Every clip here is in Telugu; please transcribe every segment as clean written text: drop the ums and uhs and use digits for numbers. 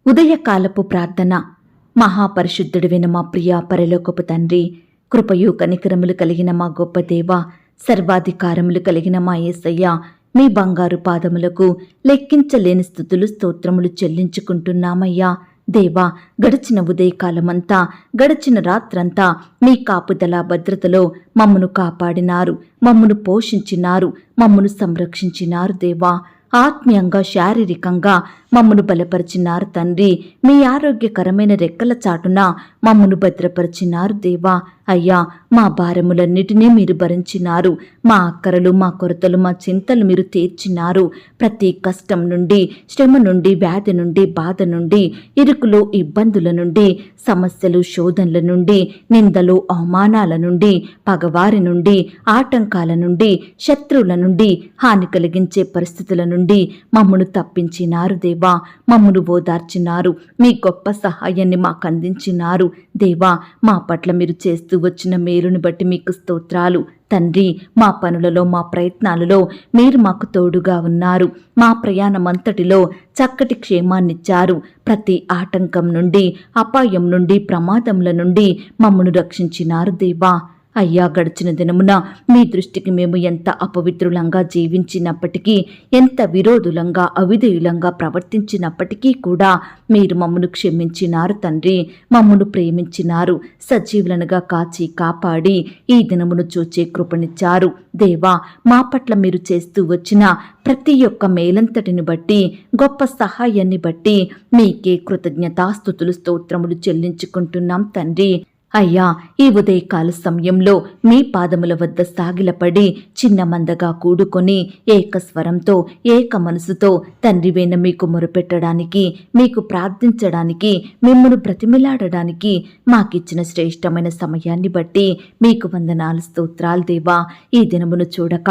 ఉదయకాలపు ప్రార్థన. మహాపరిశుద్ధుడివైన మా ప్రియ పరలోకపు తండ్రి, కృపయు కనికరములు కలిగిన మా గొప్ప దేవ, సర్వాధికారములు కలిగిన మా యేసయ్య, మీ బంగారు పాదములకు లెక్కించలేని స్తుతులు స్తోత్రములు చెల్లించుకుంటున్నామయ్యా. దేవా, గడిచిన ఉదయకాలమంతా, గడిచిన రాత్రంతా మీ కాపుదల భద్రతలో మమ్మను కాపాడినారు, మమ్మను పోషించినారు, మమ్మను సంరక్షించినారు. దేవా, ఆత్మీయంగా శారీరకంగా మమ్మను బలపరిచినారు తండ్రి. మీ ఆరోగ్యకరమైన రెక్కల చాటున మమ్మను భద్రపరిచినారు దేవా. అయ్యా, మా భారములన్నిటినీ మీరు భరించినారు. మా అక్కరలు, మా కొరతలు, మా చింతలు మీరు తీర్చినారు. ప్రతి కష్టం నుండి, శ్రమ నుండి, వ్యాధి నుండి, బాధ నుండి, ఇరుకులు, ఇబ్బందుల నుండి, సమస్యలు, శోధనల నుండి, నిందలు, అవమానాల నుండి, పగవారి నుండి, ఆటంకాల నుండి, శత్రువుల నుండి, హాని కలిగించే పరిస్థితుల నుండి మమ్మను తప్పించినారు దేవా. మమ్మను ఓదార్చినారు. మీ గొప్ప సహాయాన్ని మాకు అందించినారు దేవా. మా పట్ల మీరు చేస్తూ వచ్చిన మేలును బట్టి మీకు స్తోత్రాలు తండ్రి. మా పనులలో, మా ప్రయత్నాలలో మీరు మాకు తోడుగా ఉన్నారు. మా ప్రయాణమంతటిలో చక్కటి క్షేమాన్నిచ్చారు. ప్రతి ఆటంకం నుండి, అపాయం నుండి, ప్రమాదముల నుండి మమ్మను రక్షించినారు దేవా. అయ్యా, గడిచిన దినమున మీ దృష్టికి మేము ఎంత అపవిత్రులంగా జీవించినప్పటికీ, ఎంత విరోధులంగా, అవిధేయులంగా ప్రవర్తించినప్పటికీ కూడా మీరు మమ్మను క్షమించినారు తండ్రి. మమ్మను ప్రేమించినారు. సజీవులనుగా కాచి కాపాడి ఈ దినమును చూచే కృపనిచ్చారు దేవా. మా పట్ల మీరు చేస్తూ వచ్చిన ప్రతి ఒక్క మేలంతటిని బట్టి, గొప్ప సహాయాన్ని బట్టి మీకే కృతజ్ఞతాస్తుతులు స్తోత్రములు చెల్లించుకుంటున్నాం తండ్రి. అయ్యా, ఈ ఉదయకాల సమయంలో మీ పాదముల వద్ద సాగిలపడి చిన్న మందగా కూడుకొని ఏకస్వరంతో, ఏక మనసుతో తండ్రివైన మీకు మొరపెట్టడానికి, మీకు ప్రార్థించడానికి, మిమ్మను బ్రతిమిలాడడానికి మాకిచ్చిన శ్రేష్టమైన సమయాన్ని బట్టి మీకు వందనాలు స్తోత్రాలు దేవా. ఈ దినమును చూడక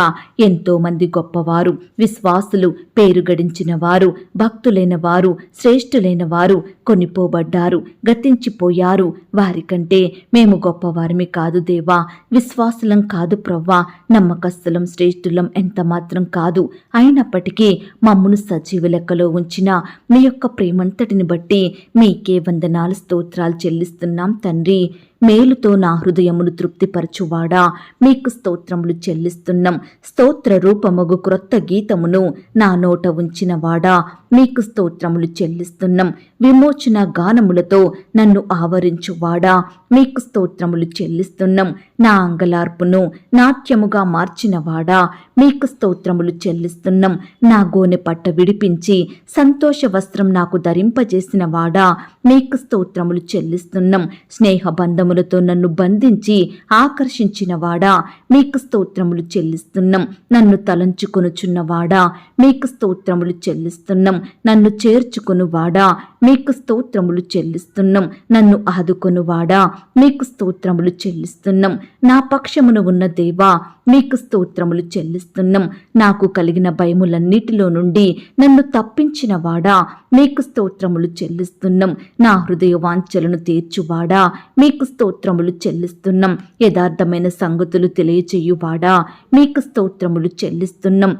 ఎంతో మంది గొప్పవారు, విశ్వాసులు, పేరు గడించిన వారు, భక్తులైన వారు, శ్రేష్ఠులైన వారు కొనిపోబడ్డారు, గతించిపోయారు. వారికంటే మేము గొప్పవారిమి కాదు దేవా. విశ్వాసులం కాదు ప్రవ్వా. నమ్మకస్తులం, శ్రేష్ఠులం ఎంత మాత్రం కాదు. అయినప్పటికీ మమ్మును సజీవ లెక్కలో ఉంచిన మీ యొక్క ప్రేమంతటిని బట్టి మీకే వందనాలు స్తోత్రాలు చెల్లిస్తున్నాం తండ్రి. మేలుతో నా హృదయమును తృప్తిపరచువాడా, మీకు స్తోత్రములు చెల్లిస్తున్నాం. స్తోత్ర రూపమగు క్రొత్త గీతమును నా నోట ఉంచినవాడా, మీకు స్తోత్రములు చెల్లిస్తున్నాం. విమోచన గానములతో నన్ను ఆవరించువాడా, మీకు స్తోత్రములు చెల్లిస్తున్నాం. నా అంగలార్పును నాట్యముగా మార్చినవాడా, మీకు స్తోత్రములు చెల్లిస్తున్నాం. నా గోనె పట్ట విడిపించి సంతోష వస్త్రం నాకు ధరింపజేసిన వాడా, మీకు స్తోత్రములు చెల్లిస్తున్నాం. స్నేహబంధములతో నన్ను బంధించి ఆకర్షించిన వాడా, మీకు స్తోత్రములు చెల్లిస్తున్నాం. నన్ను తలంచుకొనుచున్నవాడా, మీకు స్తోత్రములు చెల్లిస్తున్నాం. నన్ను చేర్చుకొనువాడా, మీకు స్తోత్రములు చెల్లిస్తున్నాం. నన్ను ఆదుకొనువాడా, మీకు స్తోత్రములు చెల్లిస్తున్నాం. నా పక్షమున ఉన్న దేవా, మీకు స్తోత్రములు చెల్లిస్తున్నాం. నాకు కలిగిన భయములన్నిటిలో నుండి నన్ను తప్పించిన వాడా, మీకు స్తోత్రములు చెల్లిస్తున్నాం. నా హృదయ వాంఛలను తీర్చువాడా, మీకు స్తోత్రములు చెల్లిస్తున్నాం. యథార్థమైన సంగతులు తెలియచేయువాడా, మీకు స్తోత్రములు చెల్లిస్తున్నాం.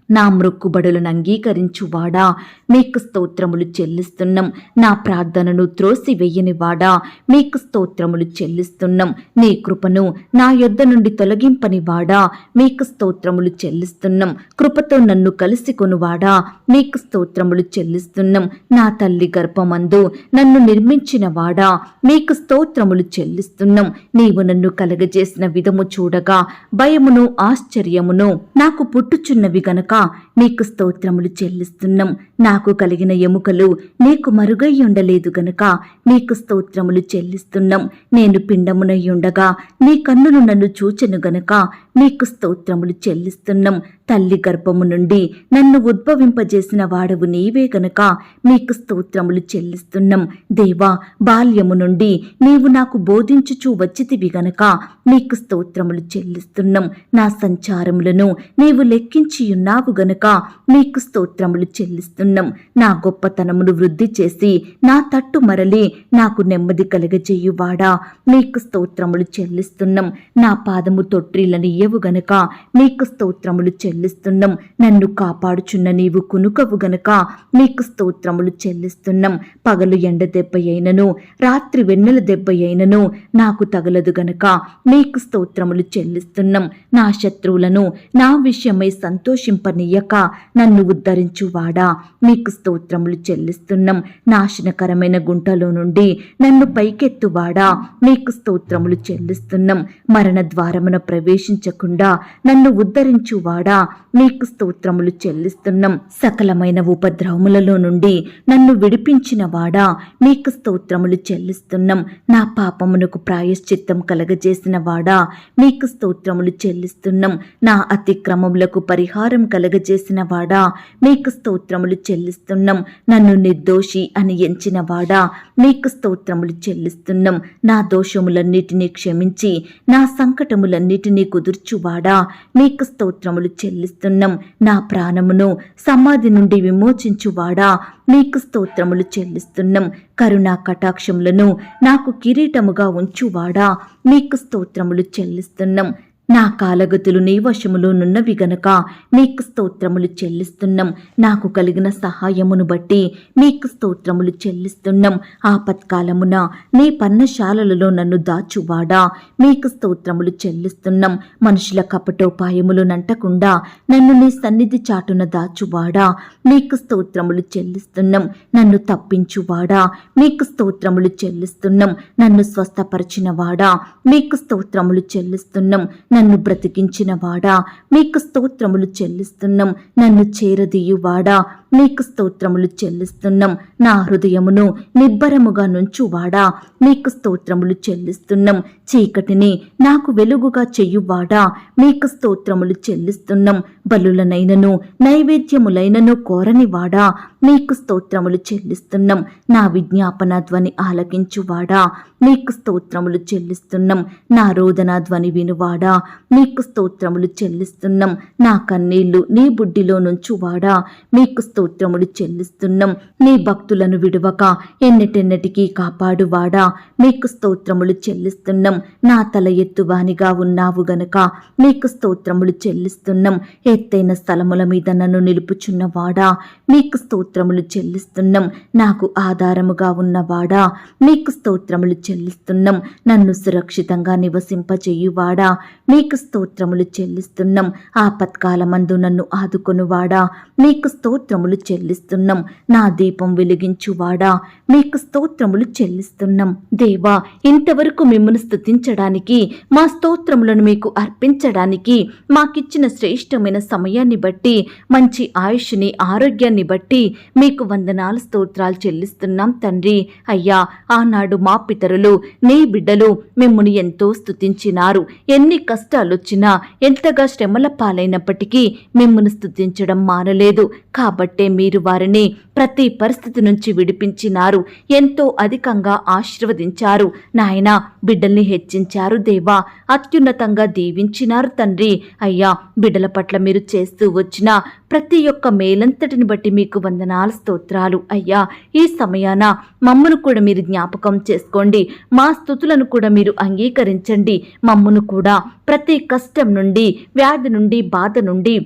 నా మ్రొక్కుబడులను అంగీకరించువాడా, మీకు స్తోత్రములు చెల్లిస్తున్నాం. నా ప్రార్థనను త్రోసివేయనివాడా, మీకు స్తోత్రములు చెల్లిస్తున్నాం. నీ కృపను నా యొద్ద నుండి తొలగింపనివాడా, మీకు స్తోత్రములు చెల్లిస్తున్నాం. కృపతో నన్ను కలిసికొనువాడా, మీకు స్తోత్రములు చెల్లిస్తున్నాం. నా తల్లి గర్భమందు నన్ను నిర్మించినవాడా, మీకు స్తోత్రములు చెల్లిస్తున్నాం. నీవు నన్ను కలగజేసిన విధము చూడగా భయమును, ఆశ్చర్యమును నాకు పుట్టుచున్నవి గనక మీకు స్తోత్రములు చెల్లిస్తున్నాం. నాకు కలిగిన ఎముకలు నీకు మరుగై ఉండలేదు గనుక మీకు స్తోత్రములు చెల్లిస్తున్నాం. నేను పిండమునై ఉండగా నీ కన్నులు నన్ను చూచెను గనుక మీకు స్తోత్రములు చెల్లిస్తున్నాం. తల్లి గర్భము నుండి నన్ను ఉద్భవింపజేసిన వాడవు నీవే గనుక మీకు స్తోత్రములు చెల్లిస్తున్నాం. దేవా, బాల్యము నుండి నీవు నాకు బోధించుచూ వచ్చితివి గనుక మీకు స్తోత్రములు చెల్లిస్తున్నాం. నా సంచారములను నీవు లెక్కించియున్నావు గనుక మీకు స్తోత్రములు చెల్లిస్తున్నాం. నా గొప్పతనమును వృద్ధి చేసి నా తట్టు మరలి నాకు నెమ్మది కలగజేయువాడా, మీకు స్తోత్రములు చెల్లిస్తున్నాం. నా పాదము తొట్టిల్లనియ్యవు గనుక మీకు స్తోత్రములు చెల్లిస్తున్నాం. చెల్లిస్తున్నాం. నన్ను కాపాడుచున్న నీవు కునుకవు గనుక నీకు స్తోత్రములు చెల్లిస్తున్నాం. పగలు ఎండ దెబ్బ అయినను రాత్రి వెన్నెల దెబ్బ అయినను నాకు తగలదు గనుక నీకు స్తోత్రములు చెల్లిస్తున్నాం. నా శత్రువులను నా విషయమై సంతోషింపనీయక నన్ను ఉద్ధరించువాడా నీకు స్తోత్రములు చెల్లిస్తున్నాం. నాశనకరమైన గుంటలో నుండి నన్ను పైకెత్తువాడా నీకు స్తోత్రములు చెల్లిస్తున్నాం. మరణ ద్వారమున ప్రవేశించకుండా నన్ను ఉద్ధరించువాడా నీకు స్తోత్రములు చెల్లిస్తున్నాం. సకలమైన ఉపద్రవములలో నుండి నన్ను విడిపించిన వాడా నీకు స్తోత్రములు చెల్లిస్తున్నాం. నా పాపమునకు ప్రాయశ్చిత్తం కలగజేసిన వాడా నీకు స్తోత్రములు చెల్లిస్తున్నాం. నా అతిక్రమములకు పరిహారం కలగజేసిన వాడా నీకు స్తోత్రములు చెల్లిస్తున్నాం. నన్ను నిర్దోషి అని ఎంచిన వాడా నీకు స్తోత్రములు చెల్లిస్తున్నాం. నా దోషములన్నిటినీ క్షమించి నా సంకటములన్నిటినీ కుదుర్చువాడా నీకు స్తోత్రములు చెల్లిస్తున్నాం. నా ప్రాణమును సమాధి నుండి విమోచించువాడా నీకు స్తోత్రములు చెల్లిస్తున్నాం. కరుణా కటాక్షములను నాకు కిరీటముగా ఉంచువాడా నీకు స్తోత్రములు చెల్లిస్తున్నాం. నా కాలగతులు నీ వశములో నున్నవి గనక నీకు స్తోత్రములు చెల్లిస్తున్నాం. నాకు కలిగిన సహాయమును బట్టి నీకు స్తోత్రములు చెల్లిస్తున్నాం. ఆపత్కాలమున నీ పన్నశాలలలో నన్ను దాచువాడా నీకు స్తోత్రములు చెల్లిస్తున్నాం. మనుషుల కపటోపాయములు నంటకుండా నన్ను నీ సన్నిధి చాటున దాచువాడా నీకు స్తోత్రములు చెల్లిస్తున్నాం. నన్ను తప్పించువాడా నీకు స్తోత్రములు చెల్లిస్తున్నాం. నన్ను స్వస్థపరిచిన వాడా నీకు స్తోత్రములు చెల్లిస్తున్నాం. నన్ను బ్రతికించిన వాడా నీకు స్తోత్రములు చెల్లిస్తున్నాం. నన్ను చేరదీయువాడా నీకు స్తోత్రములు చెల్లిస్తున్నాం. నా హృదయమును నిబ్బరముగా నుంచువాడా నీకు స్తోత్రములు చెల్లిస్తున్నాం. చీకటిని నాకు వెలుగుగా చెయ్యువాడా నీకు స్తోత్రములు చెల్లిస్తున్నాం. బలులనైనను నైవేద్యములైనను కోరనివాడా నీకు స్తోత్రములు చెల్లిస్తున్నాం. నా విజ్ఞాపన ధ్వని ఆలకించువాడా నీకు స్తోత్రములు చెల్లిస్తున్నాం. నా రోదన ధ్వని వినువాడా నీకు స్తోత్రములు చెల్లిస్తున్నాం. నా కన్నీళ్లు నీ బుడ్డిలో నుంచువాడా నీకు స్తోత్రములు చెల్లిస్తున్నాం. నీ భక్తులను విడువక ఎన్నటెన్నటికీ కాపాడువాడా నీకు స్తోత్రములు చెల్లిస్తున్నాం. నా తల ఎత్తువానిగా ఉన్నావు గనుక నీకు స్తోత్రములు చెల్లిస్తున్నాం. ఎత్తైన స్థలముల మీద నన్ను నిలుపుచున్నవాడా నీకు స్తోత్రములు చెల్లిస్తున్నాం. నాకు ఆధారముగా ఉన్నవాడా నీకు స్తోత్రములు చెల్లిస్తున్నాం. నన్ను సురక్షితంగా నివసింపచేయువాడా నీకు స్తోత్రములు చెల్లిస్తున్నాం. ఆపత్కాలమందు నన్ను ఆదుకొనువాడా నీకు స్తోత్రములు చెల్లిస్తున్నాం. నా దీపం వెలిగించువాడా నీకు స్తోత్రములు చెల్లిస్తున్నాం. దేవా, ఇంతవరకు మిమ్మల్ని స్తుతించడానికి మా స్తోత్రములను మీకు అర్పించడానికి మాకిచ్చిన శ్రేష్టమైన సమయాన్ని బట్టి మంచి ఆయుష్ని ఆరోగ్యాన్ని బట్టి మీకు వందనాలు స్తోత్రాలు చెల్లిస్తున్నాం తండ్రి. అయ్యా, ఆనాడు మా పితరులు నీ బిడ్డలు మిమ్ముని ఎంతో స్తుతించినారు. ఎన్ని కష్టాలొచ్చినా ఎంతగా శ్రమల పాలైనప్పటికీ మిమ్మును స్తుతించడం మానలేదు. కాబట్టే మీరు వారిని ప్రతి పరిస్థితి నుంచి విడిపించినారు. ఎంతో అధికంగా ఆశీర్వదించారు నాయనా. బిడ్డల్ని హెచ్చించారు దేవా. అత్యున్నతంగా దీవించినారు తండ్రి. అయ్యా, బిడ్డల పట్ల మీరు చేస్తూ వచ్చిన ప్రతి ఒక్క మేలంతటిని బట్టి మీకు వందనాలు స్తోత్రాలు. అయ్యా, ఈ సమయాన మమ్మను కూడా మీరు జ్ఞాపకం చేసుకోండి. మా స్తుతులను కూడా మీరు అంగీకరించండి. మమ్మను కూడా ప్రతి కష్టం నుండి, వ్యాధి నుండి, బాధ నుండి,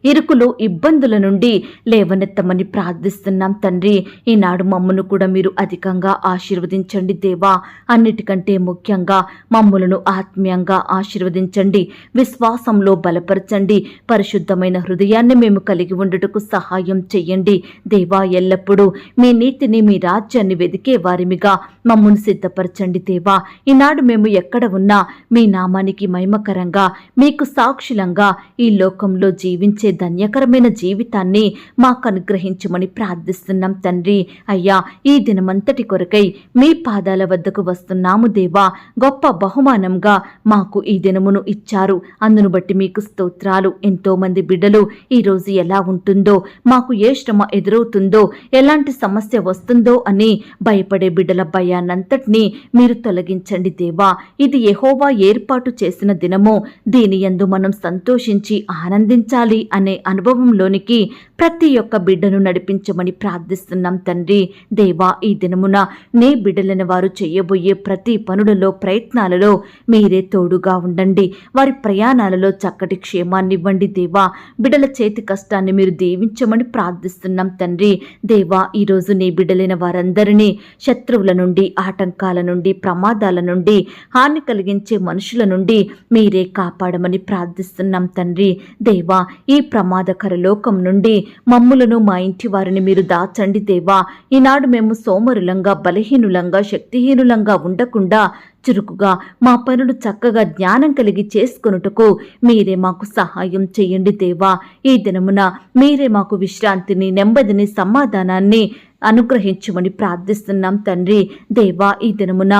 ఇరుకులు ఇబ్బందుల నుండి లేవనెత్తమని ప్రార్థిస్తున్నాం తండ్రి. ఈనాడు మమ్మను కూడా మీరు అధికంగా ఆశీర్వదించండి దేవా. అన్నిటికంటే ముఖ్యంగా మమ్ములను ఆత్మీయంగా ఆశీర్వదించండి. విశ్వాసంలో బలపరచండి. పరిశుద్ధమైన హృదయాన్ని మేము కలిగి ఉండుటకు సహాయం చెయ్యండి దేవా. ఎల్లప్పుడూ మీ నీతిని, మీ రాజ్యాన్ని వెదికే వారిమిగా మమ్మను సిద్ధపరచండి దేవా. ఈనాడు మేము ఎక్కడ ఉన్నా మీ నామానికి మహిమకరంగా, మీకు సాక్షులంగా ఈ లోకంలో జీవించే ధన్యకరమైన జీవితాన్ని మాకు అనుగ్రహించమని ప్రార్థిస్తున్నాం తండ్రి. అయ్యా, ఈ దినమంతటి కొరకై మీ పాదాల వద్దకు వస్తున్నాము దేవా. గొప్ప బహుమానంగా మాకు ఈ దినమును ఇచ్చారు. అందును బట్టి మీకు స్తోత్రాలు. ఎంతో మంది బిడ్డలు ఈరోజు ఎలా ఉంటుందో, మాకు ఏ శ్రమ ఎదురవుతుందో, ఎలాంటి సమస్య వస్తుందో అని భయపడే బిడ్డల భయాన్నంతటినీ మీరు తొలగించండి దేవా. ఇది యెహోవా ఏర్పాటు చేసిన దినము. దీని యందు మనం సంతోషించి ఆనందించాలి అని అనే అనుభవంలోనికి ప్రతి ఒక్క బిడ్డను నడిపించమని ప్రార్థిస్తున్నాం తండ్రి. దేవా, ఈ దినమున నీ బిడ్డలైన వారు చేయబోయే ప్రతి పనులలో ప్రయత్నాలలో మీరే తోడుగా ఉండండి. వారి ప్రయాణాలలో చక్కటి క్షేమాన్ని ఇవ్వండి దేవా. బిడ్డల చేతి కష్టాన్ని మీరు దీవించమని ప్రార్థిస్తున్నాం తండ్రి. దేవా, ఈరోజు నీ బిడ్డలైన వారందరినీ శత్రువుల నుండి, ఆటంకాల నుండి, ప్రమాదాల నుండి, హాని కలిగించే మనుషుల నుండి మీరే కాపాడమని ప్రార్థిస్తున్నాం తండ్రి. దేవా, ఈ ప్రమాదకర లోకం నుండి మమ్ములను, మా ఇంటి వారిని మీరు దాచండి దేవా. ఈనాడు మేము సోమరులంగా, బలహీనులంగా, శక్తిహీనులంగా ఉండకుండా చురుకుగా మా పనులు చక్కగా జ్ఞానం కలిగి చేసుకొనుటకు మీరే మాకు సహాయం చేయండి దేవా. ఈ దినమున మీరే మాకు విశ్రాంతిని, నెమ్మదిని, సమాధానాన్ని అనుగ్రహించమని ప్రార్థిస్తున్నాం తండ్రి. దేవా, ఈ దినమున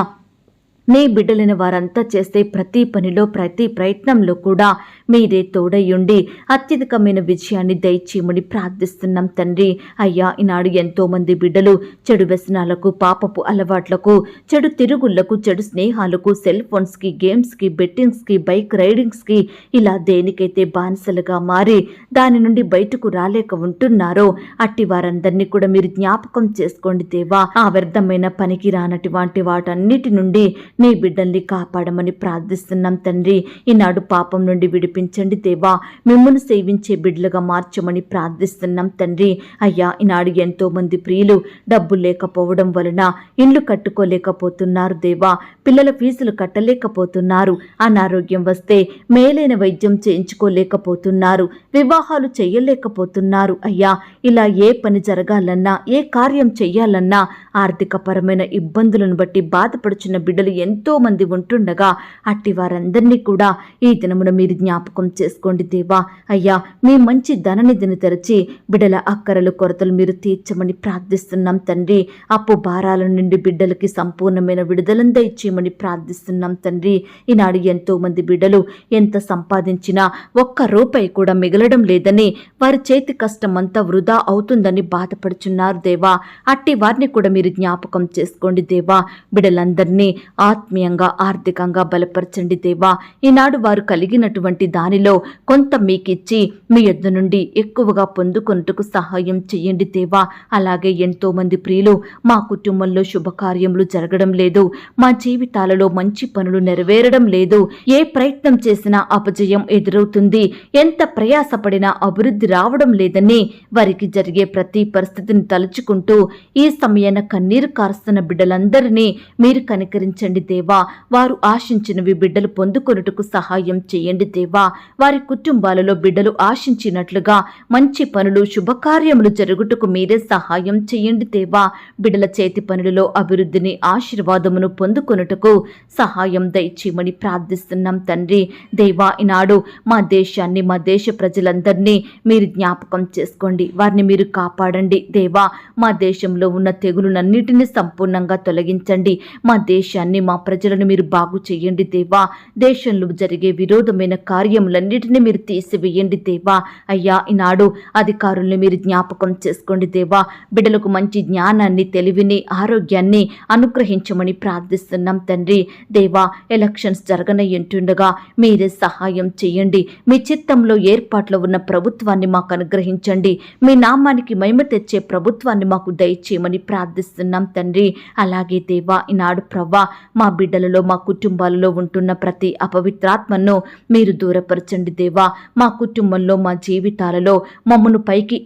నీ బిడ్డలైన వారంతా చేసే ప్రతి పనిలో, ప్రతి ప్రయత్నంలో కూడా మీరే తోడయ్యుండి అత్యధికమైన విజయాన్ని దయచేయమని ప్రార్థిస్తున్నాం తండ్రి. అయ్యా, ఈనాడు ఎంతోమంది బిడ్డలు చెడు వ్యసనాలకు, పాపపు అలవాట్లకు, చెడు తిరుగుళ్లకు, చెడు స్నేహాలకు, సెల్ ఫోన్స్కి, గేమ్స్కి, బెట్టింగ్స్కి, బైక్ రైడింగ్స్కి, ఇలా దేనికైతే బానిసలుగా మారి దాని నుండి బయటకు రాలేక ఉంటున్నారో అట్టి వారందరినీ కూడా మీరు జ్ఞాపకం చేసుకోండి దేవా. ఆ వ్యర్థమైన పనికి రానటువంటి వాటన్నిటి నుండి నీ బిడ్డల్ని కాపాడమని ప్రార్థిస్తున్నాం తండ్రి. ఈనాడు పాపం నుండి విడిపించండి దేవా. మిమ్మల్ని సేవించే బిడ్డలుగా మార్చమని ప్రార్థిస్తున్నాం తండ్రి. అయ్యా, ఈనాడు ఎంతో మంది ప్రియులు డబ్బు లేకపోవడం వలన ఇండ్లు కట్టుకోలేకపోతున్నారు దేవా. పిల్లల ఫీజులు కట్టలేకపోతున్నారు. అనారోగ్యం వస్తే మేలైన వైద్యం చేయించుకోలేకపోతున్నారు. వివాహాలు చేయలేకపోతున్నారు. అయ్యా, ఇలా ఏ పని జరగాలన్నా, ఏ కార్యం చెయ్యాలన్నా ఆర్థికపరమైన ఇబ్బందులను బట్టి బాధపడుచున్న బిడ్డలు ఎంతో మంది ఉంటుండగా అట్టి వారందరినీ కూడా ఈ దినమున మీరు జ్ఞాపకం చేసుకోండి దేవా. అయ్యా, మీ మంచి ధననిధిని తెరచి బిడ్డల అక్కరలు, కొరతలు మీరు తీర్చమని ప్రార్థిస్తున్నాం తండ్రి. అప్పు భారాల నుండి బిడ్డలకి సంపూర్ణమైన విడుదలను దయచేయమని ప్రార్థిస్తున్నాం తండ్రి. ఈనాడు ఎంతో మంది బిడ్డలు ఎంత సంపాదించినా ఒక్క రూపాయి కూడా మిగలడం లేదని, వారి చేతి కష్టం అంతా వృధా అవుతుందని బాధపడుచున్నారు దేవా. అట్టి వారిని కూడా మీరు జ్ఞాపకం చేసుకోండి దేవా. బిడ్డలందరినీ ఆత్మీయంగా, ఆర్థికంగా బలపరచండి దేవా. ఈనాడు వారు కలిగినటువంటి దానిలో కొంత మీకిచ్చి మీ యొద్ద నుండి ఎక్కువగా పొందుకొనుటకు సహాయం చేయండి దేవా. అలాగే ఎంతో మంది ప్రియులు మా కుటుంబంలో శుభకార్యములు జరగడం లేదు, మా జీవితాలలో మంచి పనులు నెరవేరడం లేదు, ఏ ప్రయత్నం చేసినా అపజయం ఎదురవుతుంది, ఎంత ప్రయాసపడినా అభివృద్ధి రావడం లేదని వారికి జరిగే ప్రతి పరిస్థితిని తలుచుకుంటూ ఈ సమయాన కన్నీరు కారుస్తున్న బిడ్డలందరినీ మీరు కనికరించండి దేవా. వారు ఆశించినవి బిడ్డలు పొందుకొనుటకు సహాయం చేయండి దేవా. వారి కుటుంబాలలో బిడ్డలు ఆశించినట్లుగా మంచి పనులు, శుభకార్యములు జరుగుటకు మీరే సహాయం చేయండి దేవా. బిడ్డల చేతి పనులలో అభివృద్ధిని, ఆశీర్వాదమును పొందుకొనుటకు సహాయం దయచేయమని ప్రార్థిస్తున్నాం తండ్రి. దేవా, ఈనాడు మా దేశాన్ని, మా దేశ ప్రజలందరినీ మీరు జ్ఞాపకం చేసుకోండి. వారిని మీరు కాపాడండి దేవా. మా దేశంలో ఉన్న తెగులునన్నిటినీ సంపూర్ణంగా తొలగించండి. మా దేశాన్ని, మా ప్రజలను మీరు బాగు చేయండి దేవా. దేశంలో జరిగే విరోధమైన కార్యములన్నిటినీ మీరు తీసివేయండి దేవా. అయ్యా, ఈనాడు అధికారుల్ని మీరు జ్ఞాపకం చేసుకోండి దేవా. బిడ్డలకు మంచి జ్ఞానాన్ని, తెలివిని, ఆరోగ్యాన్ని అనుగ్రహించమని ప్రార్థిస్తున్నాం తండ్రి. దేవా, ఎలక్షన్స్ జరగనయ్యుంటుండగా మీరే సహాయం చేయండి. మీ చిత్తంలో ఏర్పాట్లో ఉన్న ప్రభుత్వాన్ని మాకు అనుగ్రహించండి. మీ నామానికి మహిమ తెచ్చే ప్రభుత్వాన్ని మాకు దయచేయమని ప్రార్థిస్తున్నాం తండ్రి. అలాగే దేవా, ఈనాడు ప్రవ్వా, మా బిడ్డలలో, మా కుటుంబాలలో ఉంటున్న ప్రతి అపవిత్రాత్మను మీరు దూరపరచండి దేవా. మా కుటుంబంలో, మా జీవితాలలో మమ్మను పైకి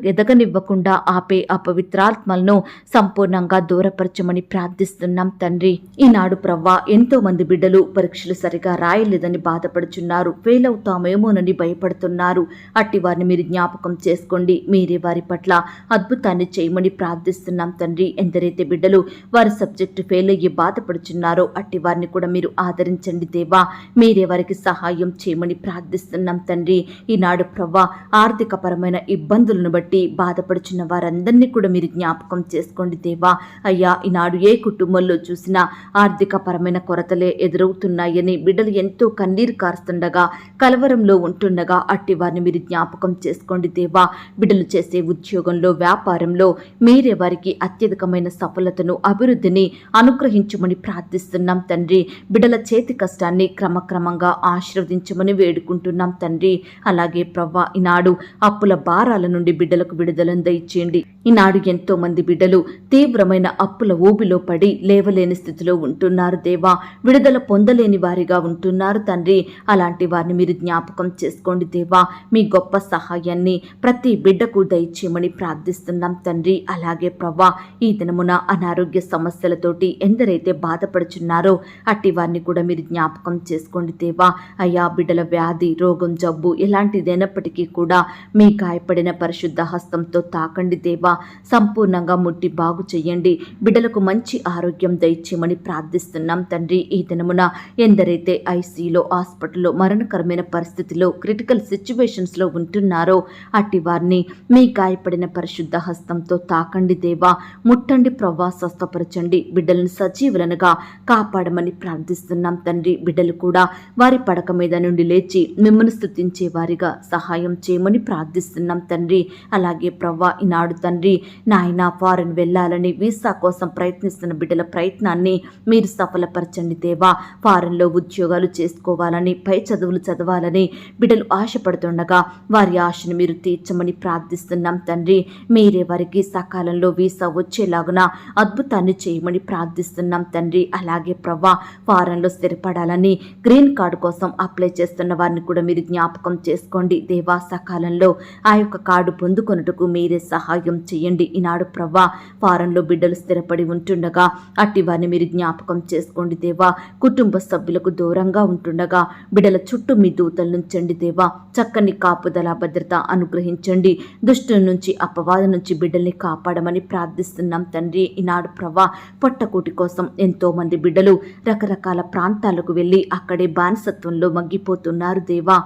ఎదగనివ్వకుండా ఆపే అపవిత్రాత్మలను సంపూర్ణంగా దూరపరచమని ప్రార్థిస్తున్నాం తండ్రి. ఈనాడు ప్రవ్వా, ఎంతో మంది బిడ్డలు పరీక్షలు సరిగా రాయలేదని బాధపడుచున్నారు, ఫెయిల్ అవుతామేమోనని భయపడుతున్నారు. అట్టి వారిని మీరు జ్ఞాపకం చేసుకోండి. మీరే వారి పట్ల అద్భుతాన్ని చేయమని ప్రార్థిస్తున్నాం తండ్రి. ఎందరైతే బిడ్డలు వారి సబ్జెక్టు ఫెయిల్ అయ్యి బాధపడుచున్నారో అట్టి వారిని కూడా మీరు ఆదరించండి దేవా. మీరే వారికి సహాయం చేయమని ప్రార్థిస్తున్నాం తండ్రి. ఈనాడు ప్రవ్వా, ఆర్థిక పరమైన ఇబ్బందులను బట్టి బాధపడుచున్న వారందరినీ కూడా మీరు జ్ఞాపకం చేసుకోండి దేవా. అయ్యా, ఈనాడు ఏ కుటుంబంలో చూసినా ఆర్థిక పరమైన కొరతలే ఎదురవుతున్నాయని బిడ్డలు ఎంతో కన్నీరు కారుస్తుండగా, కలవరంలో ఉంటుండగా అట్టి వారిని మీరు జ్ఞాపకం చేసుకోండి దేవా. బిడ్డలు చేసే ఉద్యోగంలో, వ్యాపారంలో మీరే వారికి అత్యధికమైన సఫలతను, అభివృద్ధిని అనుగ్రహించమని ప్రార్థిస్తున్నాం ప్రార్థిస్తున్నాం తండ్రి. బిడ్డల చేతి కష్టాన్ని క్రమక్రమంగా ఆశీర్వదించమని వేడుకుంటున్నాం తండ్రి. అలాగే ప్రవ్వా ఈనాడు అప్పుల భారాల నుండి బిడ్డలకు విడుదలను దయచేయండి. ఈనాడు ఎంతో మంది బిడ్డలు తీవ్రమైన అప్పుల ఊబిలో పడి లేవలేని స్థితిలో ఉంటున్నారు దేవా. విడుదల పొందలేని వారిగా ఉంటున్నారు తండ్రి. అలాంటి వారిని మీరు జ్ఞాపకం చేసుకోండి దేవా. మీ గొప్ప సహాయాన్ని ప్రతి బిడ్డకు దయచేయమని ప్రార్థిస్తున్నాం తండ్రి. అలాగే ప్రవ్వా ఈ దినమున అనారోగ్య సమస్యలతోటి ఎందరైతే బాధపడుచున్నారో అట్టి వారిని కూడా మీరు జ్ఞాపకం చేసుకోండి దేవా. అయ్యా బిడ్డల వ్యాధి రోగం జబ్బు ఎలాంటిదైనప్పటికీ కూడా మీ గాయపడిన పరిశుద్ధ హస్తంతో తాకండి దేవా. సంపూర్ణంగా ముట్టి బాగు చెయ్యండి. బిడ్డలకు మంచి ఆరోగ్యం దయచేయమని ప్రార్థిస్తున్నాం తండ్రి. ఈ దినమున ఎందరైతే ఐసీలో హాస్పిటల్లో మరణకరమైన పరిస్థితిలో క్రిటికల్ సిచ్యువేషన్స్లో ఉంటున్నారో అట్టి వారిని మీ గాయపడిన పరిశుద్ధ హస్తంతో తాకండి దేవా. ముట్టండి ప్రవ్వా, స్వస్థపరచండి. బిడ్డలను సజీవులనుగా కాపాడమని ప్రార్థిస్తున్నాం తండ్రి. బిడ్డలు కూడా వారి పడక మీద నుండి లేచి మిమ్మల్ని స్తుతించే వారిగా సహాయం చేయమని ప్రార్థిస్తున్నాం తండ్రి. అలాగే ప్రవ్వా ఈనాడు తండ్రి నాయన ఫారెన్ వెళ్ళాలని వీసా కోసం ప్రయత్నిస్తున్న బిడ్డల ప్రయత్నాన్ని మీరు సఫలపరచండి దేవా. ఫారెన్లో ఉద్యోగాలు చేసుకోవాలని పై చదువులు చదవాలని బిడ్డలు ఆశపడుతుండగా వారి ఆశను మీరు తీర్చమని ప్రార్థిస్తున్నాం తండ్రి. మీరే వారికి సకాలంలో వీసా వచ్చేలాగున అద్భుతాన్ని చేయమని ప్రార్థిస్తున్నాం తండ్రి. అలాగే ప్రవ్వా ఫారెన్లో స్థిరపడాలని గ్రీన్ కార్డు కోసం అప్లై చేస్తున్న వారిని కూడా మీరు జ్ఞాపకం చేసుకోండి దేవా. సకాలంలో ఆ యొక్క కార్డు పొందుకొనుటకు మీరే సహాయం చేయండి. ఈనాడు ప్రవ్వా ఫారెన్లో బిడ్డలు స్థిరపడి ఉంటుండగా అట్టి వారిని మీరు జ్ఞాపకం చేసుకోండి దేవా. కుటుంబ సభ్యులకు దూరంగా ఉంటుండగా బిడ్డల చుట్టూ మీ దూతలు నుంచండి దేవా. చక్కని కాపుదల భద్రత అనుగ్రహించండి. దుష్టుల నుంచి అపవాద నుంచి బిడ్డల్ని కాపాడమని ప్రార్థిస్తున్నాం తండ్రి. ఈనాడు ప్రవ్వా పొట్టకూటి కోసం ఎంతో మంది బిడ్డలు రకరకాల ప్రాంతాలకు వెళ్ళి అక్కడే బానిసత్వంలో మగ్గిపోతున్నారు దేవా.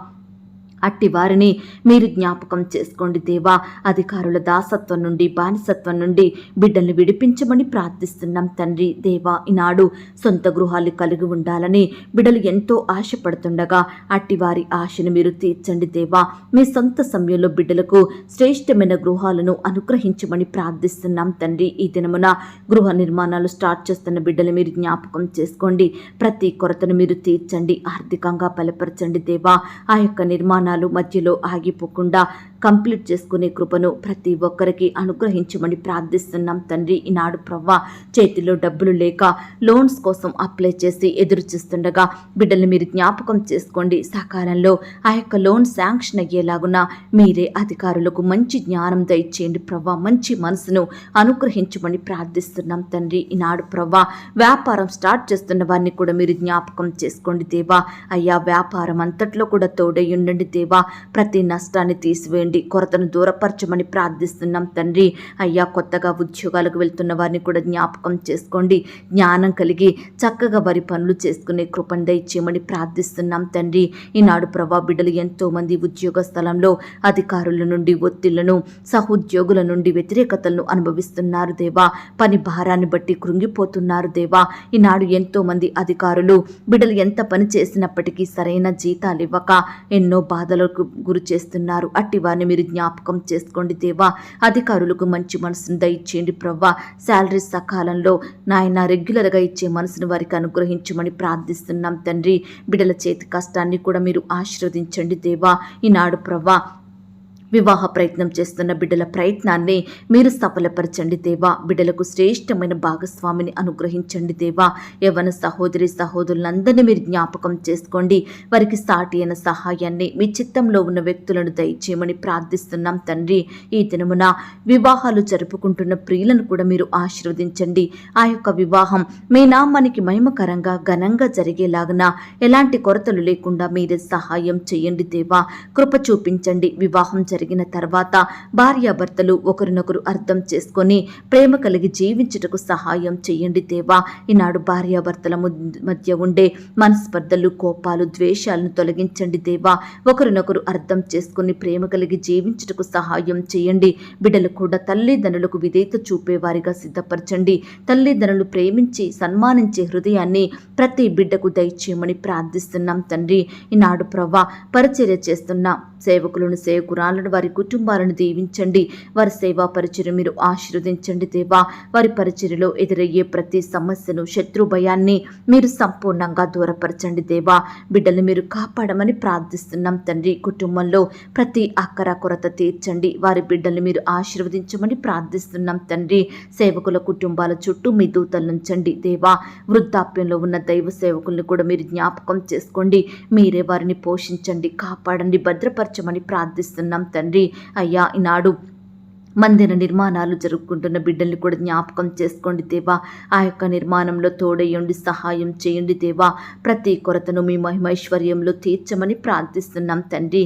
అట్టి వారిని మీరు జ్ఞాపకం చేసుకోండి దేవా. అధికారుల దాసత్వం నుండి బానిసత్వం నుండి బిడ్డల్ని విడిపించమని ప్రార్థిస్తున్నాం తండ్రి. దేవా ఈనాడు సొంత గృహాలు కలిగి ఉండాలని బిడ్డలు ఎంతో ఆశపడుతుండగా అట్టి వారి ఆశను మీరు తీర్చండి దేవా. మీ సొంత సమయంలో బిడ్డలకు శ్రేష్టమైన గృహాలను అనుగ్రహించమని ప్రార్థిస్తున్నాం తండ్రి. ఈ దినమున గృహ నిర్మాణాలు స్టార్ట్ చేస్తున్న బిడ్డలు మీరు జ్ఞాపకం చేసుకోండి. ప్రతి కొరతను మీరు తీర్చండి. ఆర్థికంగా బలపరచండి దేవా. ఆ యొక్క నిర్మాణాలు మధ్యలో ఆగిపోకుండా కంప్లీట్ చేసుకునే కృపను ప్రతి ఒక్కరికి అనుగ్రహించమని ప్రార్థిస్తున్నాం తండ్రి. ఈనాడు ప్రవ్వా చేతిలో డబ్బులు లేక లోన్స్ కోసం అప్లై చేసి ఎదురు చూస్తుండగా బిడ్డల్ని మీరు జ్ఞాపకం చేసుకోండి. సకాలంలో ఆ యొక్క లోన్ శాంక్షన్ అయ్యేలాగున మీరే అధికారులకు మంచి జ్ఞానం దయచేయండి ప్రవ్వా. మంచి మనసును అనుగ్రహించమని ప్రార్థిస్తున్నాం తండ్రి. ఈనాడు ప్రవ్వా వ్యాపారం స్టార్ట్ చేస్తున్న వారిని కూడా మీరు జ్ఞాపకం చేసుకోండి దేవా. అయ్యా వ్యాపారం అంతట్లో కూడా తోడై ఉండండి దేవా. ప్రతి నష్టాన్ని తీసివేయండి. కొరతను దూరపరచమని ప్రార్థిస్తున్నాం తండ్రి. అయ్యా కొత్తగా ఉద్యోగాలకు వెళ్తున్న వారిని కూడా జ్ఞాపకం చేసుకోండి. జ్ఞానం కలిగి చక్కగా వారి పనులు చేసుకునే కృపను దయచేయమని ప్రార్థిస్తున్నాం తండ్రి. ఈనాడు ప్రభా బిడ్డలు ఎంతో మంది ఉద్యోగ స్థలంలో అధికారుల నుండి ఒత్తిళ్లను సహోద్యోగుల నుండి వ్యతిరేకతలను అనుభవిస్తున్నారు దేవా. పని భారాన్ని బట్టి కృంగిపోతున్నారు దేవా. ఈనాడు ఎంతో మంది అధికారులు బిడ్డలు ఎంత పని చేసినప్పటికీ సరైన జీతాలు ఇవ్వక ఎన్నో బాధలకు గురి చేస్తున్నారు. అట్టి వారిని మీరు జ్ఞాపకం చేసుకోండి దేవా. అధికారులకు మంచి మనసును దయచేయండి ప్రవ్వా. శాలరీ సకాలంలో నాయన రెగ్యులర్గా ఇచ్చే మనసును వారికి అనుగ్రహించమని ప్రార్థిస్తున్నాం తండ్రి. బిడ్డల చేతి కష్టాన్ని కూడా మీరు ఆశీర్వదించండి దేవా. ఈనాడు ప్రవ్వా వివాహ ప్రయత్నం చేస్తున్న బిడ్డల ప్రయత్నాన్ని మీరు సఫలపరచండి దేవా. బిడ్డలకు శ్రేష్టమైన భాగస్వామిని అనుగ్రహించండి దేవా. యవ్వన సహోదరి సహోదరులందరినీ మీరు జ్ఞాపకం చేసుకోండి. వారికి సాటి అయిన సహాయాన్ని మీ చిత్తంలో ఉన్న వ్యక్తులను దయచేయమని ప్రార్థిస్తున్నాం తండ్రి. ఈ దినమున వివాహాలు జరుపుకుంటున్న ప్రియులను కూడా మీరు ఆశీర్వదించండి. ఆ యొక్క వివాహం మీ నామానికి మహిమకరంగా ఘనంగా జరిగేలాగున ఎలాంటి కొరతలు లేకుండా మీరే సహాయం చేయండి దేవా. కృప చూపించండి. వివాహం జరిగిన తర్వాత భార్యాభర్తలు ఒకరినొకరు అర్థం చేసుకొని ప్రేమ కలిగి జీవించుటకు సహాయం చేయండి దేవా. ఈనాడు భార్యాభర్తల మధ్య ఉండే మనస్పర్ధలు కోపాలు ద్వేషాలను తొలగించండి దేవా. ఒకరినొకరు అర్థం చేసుకుని ప్రేమ కలిగి జీవించుటకు సహాయం చేయండి. బిడ్డలు కూడా తల్లిదండ్రులకు విధేయత చూపేవారిగా సిద్ధపరచండి. తల్లిదండ్రులు ప్రేమించి సన్మానించే హృదయాన్ని ప్రతి బిడ్డకు దయచేయమని ప్రార్థిస్తున్నాం తండ్రి. ఈనాడు ప్రవ్వా పరిచర్య చేస్తున్న సేవకులను సేవకురాలను వారి కుటుంబాలను దీవించండి. వారి సేవా పరిచర్య మీరు ఆశీర్వదించండి దేవా. వారి పరిచర్యలో ఎదురయ్యే ప్రతి సమస్యను, శత్రు భయాన్ని మీరు సంపూర్ణంగా దూరపరచండి దేవా. బిడ్డలు మీరు కాపాడమని ప్రార్థిస్తున్నాం తండ్రి. కుటుంబంలో ప్రతి అక్కర కొరత తీర్చండి. వారి బిడ్డల్ని మీరు ఆశీర్వదించమని ప్రార్థిస్తున్నాం తండ్రి. సేవకుల కుటుంబాల చుట్టూ మీ దూతలుంచండి దేవా. వృద్ధాప్యంలో ఉన్న దైవ సేవకుల్ని కూడా మీరు జ్ఞాపకం చేసుకోండి. మీరే వారిని పోషించండి, కాపాడండి, భద్రపరచమని ప్రార్థిస్తున్నాం తండ్రి. అయ్యా, ఈనాడు మందిర నిర్మాణాలు జరుపుకుంటున్న బిడ్డల్ని కూడా జ్ఞాపకం చేసుకోండి దేవా. ఆ యొక్క నిర్మాణంలో తోడయ్యండి, సహాయం చేయండి దేవా. ప్రతి కొరతను మీ మహిమైశ్వర్యంలో తీర్చమని ప్రార్థిస్తున్నాం తండ్రి.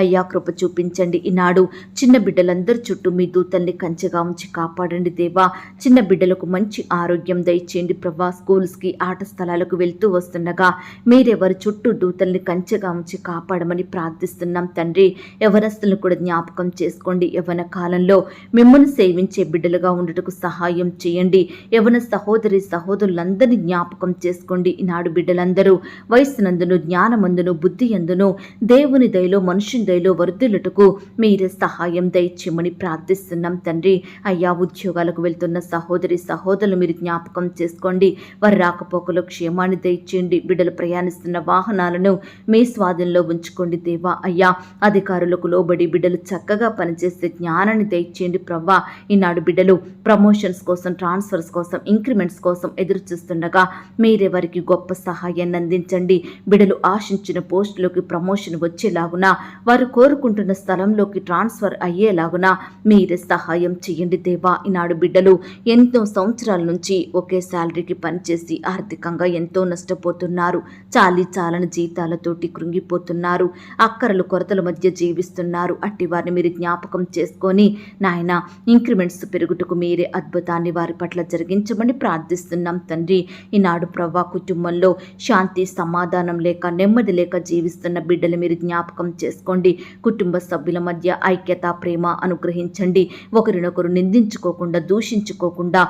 అయ్యా, కృప చూపించండి. ఈనాడు చిన్న బిడ్డలందరి చుట్టూ మీ దూతల్ని కంచెగా ఉంచి కాపాడండి దేవా. చిన్న బిడ్డలకు మంచి ఆరోగ్యం దయచేయండి ప్రభా. స్కూల్స్కి, ఆట స్థలాలకు వెళ్తూ వస్తుండగా మీరెవరి చుట్టూ దూతల్ని కంచెగా ఉంచి కాపాడమని ప్రార్థిస్తున్నాం తండ్రి. యవనస్తులను కూడా జ్ఞాపకం చేసుకోండి. యవన కాలంలో మిమ్మల్ని సేవించే బిడ్డలుగా ఉండటకు సహాయం చేయండి. యవన సహోదరి సహోదరులందరినీ జ్ఞాపకం చేసుకోండి. ఈనాడు బిడ్డలందరూ వయస్సునందును, జ్ఞానమందును, బుద్ధి అందును, దేవుని దయలో, మనుషుని దయలో వర్ధిల్లుటకు మీరే సహాయం దయచేయమని ప్రార్థిస్తున్నాం తండ్రి. అయ్యా, ఉద్యోగాలకు వెళ్తున్న సహోదరి సహోదరులు మీరు జ్ఞాపకం చేసుకోండి. వారి రాకపోకలో క్షేమాన్ని దయచేయండి. బిడ్డలు ప్రయాణిస్తున్న వాహనాలను మీ స్వాధీనంలో ఉంచుకోండి దేవా. అయ్యా, అధికారులకు లోబడి బిడ్డలు చక్కగా పనిచేసే జ్ఞానాన్ని దయచేయండి ప్రవ్వా. ఈనాడు బిడ్డలు ప్రమోషన్స్ కోసం, ట్రాన్స్ఫర్స్ కోసం, ఇంక్రిమెంట్స్ కోసం ఎదురు చూస్తుండగా మీరే వారికి గొప్ప సహాయాన్ని అందించండి. బిడ్డలు ఆశించిన పోస్టులోకి ప్రమోషన్ వచ్చేలాగున, వారు కోరుకుంటున్న స్థలంలోకి ట్రాన్స్ఫర్ అయ్యేలాగున మీరే సహాయం చేయండి దేవా. ఈనాడు బిడ్డలు ఎంతో సంవత్సరాల నుంచి ఒకే శాలరీకి పనిచేసి ఆర్థికంగా ఎంతో నష్టపోతున్నారు. చాలని జీతాలతోటి కృంగిపోతున్నారు. అక్కరలు కొరతల మధ్య జీవిస్తున్నారు. అట్టి వారిని మీరు జ్ఞాపకం చేసుకొని నాయన ఇంక్రిమెంట్స్ పెరుగుటకు మీరే అద్భుతాన్ని వారి పట్ల జరిగించమని ప్రార్థిస్తున్నాం తండ్రి. ఈనాడు ప్రవ్వా, కుటుంబంలో శాంతి సమాధానం లేక, నెమ్మది లేక జీవిస్తున్న బిడ్డలు మీరు జ్ఞాపకం చేసుకోండి. కుటుంబ సభ్యుల మధ్య ఐక్యత, ప్రేమ అనుగ్రహించండి. ఒకరినొకరు నిందించుకోకుండా, దూషించుకోకుండా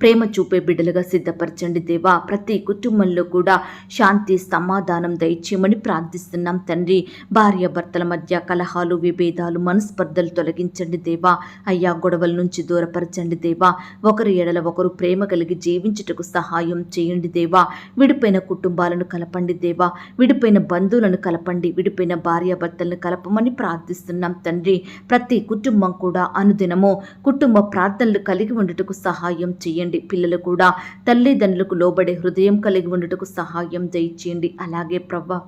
ప్రేమ చూపే బిడ్డలుగా సిద్ధపరచండి దేవా. ప్రతి కుటుంబంలో కూడా శాంతి సమాధానం దయచేయమని ప్రార్థిస్తున్నాం తండ్రి. భార్య భర్తల మధ్య కలహాలు, విభేదాలు, మనస్పర్ధలు తొలగించండి దేవా. అయ్యా, గొడవల నుంచి దూరపరచండి దేవా. ఒకరి ఎడల ఒకరు ప్రేమ కలిగి జీవించుటకు సహాయం చేయండి దేవా. విడిపోయిన కుటుంబాలను కలపండి దేవా. విడిపోయిన బంధువులను కలపండి. విడిపోయిన భార్య భర్తలను కలపమని ప్రార్థిస్తున్నాం తండ్రి. ప్రతి కుటుంబం కూడా అనుదినము కుటుంబ ప్రార్థనలు కలిగి ఉండటకు సహాయం చేయండి. పిల్లలు కూడా తల్లిదండ్రులకు లోబడే హృదయం కలిగి ఉండటకు సహాయం దయచేయండి. అలాగే ప్రవ్వా,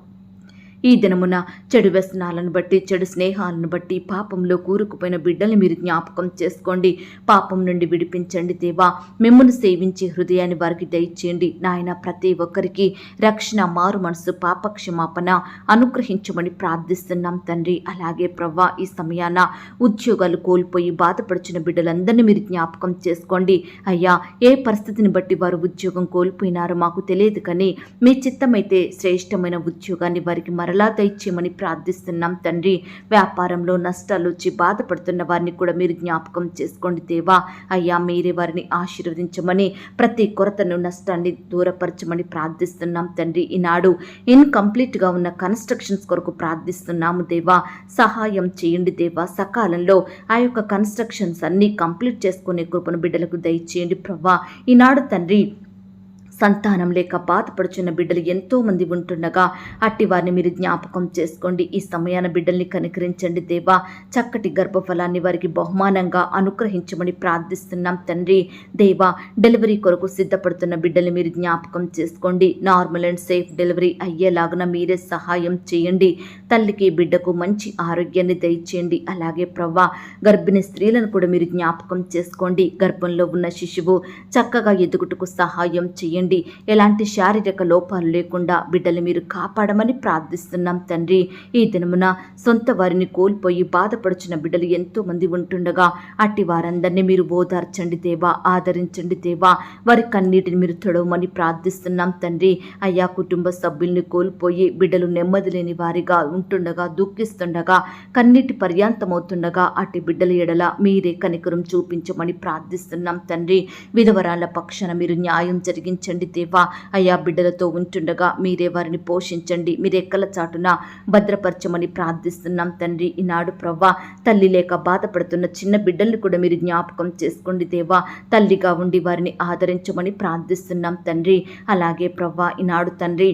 ఈ దినమున చెడు వ్యసనాలను బట్టి, చెడు స్నేహాలను బట్టి పాపంలో కూరుకుపోయిన బిడ్డల్ని మీరు జ్ఞాపకం చేసుకోండి. పాపం నుండి విడిపించండి దేవా. మిమ్మల్ని సేవించే హృదయాన్ని వారికి దయచేయండి నాయన. ప్రతి ఒక్కరికి రక్షణ, మారు మనసు, పాప క్షమాపణ అనుగ్రహించమని ప్రార్థిస్తున్నాం తండ్రి. అలాగే ప్రవ్వా, ఈ సమయాన ఉద్యోగాలు కోల్పోయి బాధపడుచున్న బిడ్డలందరినీ మీరు జ్ఞాపకం చేసుకోండి. అయ్యా, ఏ పరిస్థితిని బట్టి వారు ఉద్యోగం కోల్పోయినారో మాకు తెలియదు, కానీ మీ చిత్తమైతే శ్రేష్టమైన ఉద్యోగాన్ని వారికి మరలా దయచేయమని ప్రార్థిస్తున్నాం తండ్రి. వ్యాపారంలో నష్టాలు వచ్చి బాధపడుతున్న వారిని కూడా మీరు జ్ఞాపకం చేసుకోండి దేవా. అయ్యా, మీరే వారిని ఆశీర్వదించమని, ప్రతి కొరతను, నష్టాన్ని దూరపరచమని ప్రార్థిస్తున్నాం తండ్రి. ఈనాడు ఇన్కంప్లీట్గా ఉన్న కన్స్ట్రక్షన్స్ కొరకు ప్రార్థిస్తున్నాము దేవా. సహాయం చేయండి దేవా. సకాలంలో ఆ యొక్క కన్స్ట్రక్షన్స్ అన్నీ కంప్లీట్ చేసుకునే కృపను బిడ్డలకు దయచేయండి ప్రభా. ఈనాడు తండ్రి, సంతానం లేక బాధపడుచున్న బిడ్డలు ఎంతో మంది ఉంటుండగా అట్టి వారిని మీరు జ్ఞాపకం చేసుకోండి. ఈ సమయాన బిడ్డల్ని కనికరించండి దేవా. చక్కటి గర్భఫలాన్ని వారికి బహుమానంగా అనుగ్రహించమని ప్రార్థిస్తున్నాం తండ్రి. దేవా, డెలివరీ కొరకు సిద్ధపడుతున్న బిడ్డల్ని మీరు జ్ఞాపకం చేసుకోండి. నార్మల్ అండ్ సేఫ్ డెలివరీ అయ్యేలాగున మీరే సహాయం చేయండి. తల్లికి, బిడ్డకు మంచి ఆరోగ్యాన్ని దయచేయండి. అలాగే ప్రవ్వా, గర్భిణీ స్త్రీలను కూడా మీరు జ్ఞాపకం చేసుకోండి. గర్భంలో ఉన్న శిశువు చక్కగా ఎదుగుటకు సహాయం చేయండి. ఎలాంటి శారీరక లోపాలు లేకుండా బిడ్డలు మీరు కాపాడమని ప్రార్థిస్తున్నాం తండ్రి. ఈ దినమున సొంత వారిని కోల్పోయి బాధపడుచున్న బిడ్డలు ఎంతో మంది ఉంటుండగా అట్టి వారందరినీ మీరు ఓదార్చండి దేవా. ఆదరించండి దేవా. వారి కన్నీటిని మీరు తొడవమని ప్రార్థిస్తున్నాం తండ్రి. అయ్యా, కుటుంబ సభ్యుల్ని కోల్పోయి బిడ్డలు నెమ్మది లేని వారిగా ఉంటుండగా, దుఃఖిస్తుండగా, కన్నీటి పర్యాంతమవుతుండగా అట్టి బిడ్డల ఎడల మీరే కనికరం చూపించమని ప్రార్థిస్తున్నాం తండ్రి. విధవరాల పక్షాన మీరు న్యాయం జరిగించండి అనుగ్రహించండి దేవా. అయ్యా బిడ్డలతో ఉంటుండగా మీరే వారిని పోషించండి, మీరే రెక్కల చాటున భద్రపరచమని ప్రార్థిస్తున్నాం తండ్రి. ఈనాడు ప్రవ్వా తల్లి లేక బాధపడుతున్న చిన్న బిడ్డల్ని కూడా మీరు జ్ఞాపకం చేసుకోండి దేవా. తల్లిగా ఉండి వారిని ఆదరించమని ప్రార్థిస్తున్నాం తండ్రి. అలాగే ప్రవ్వా ఈనాడు తండ్రి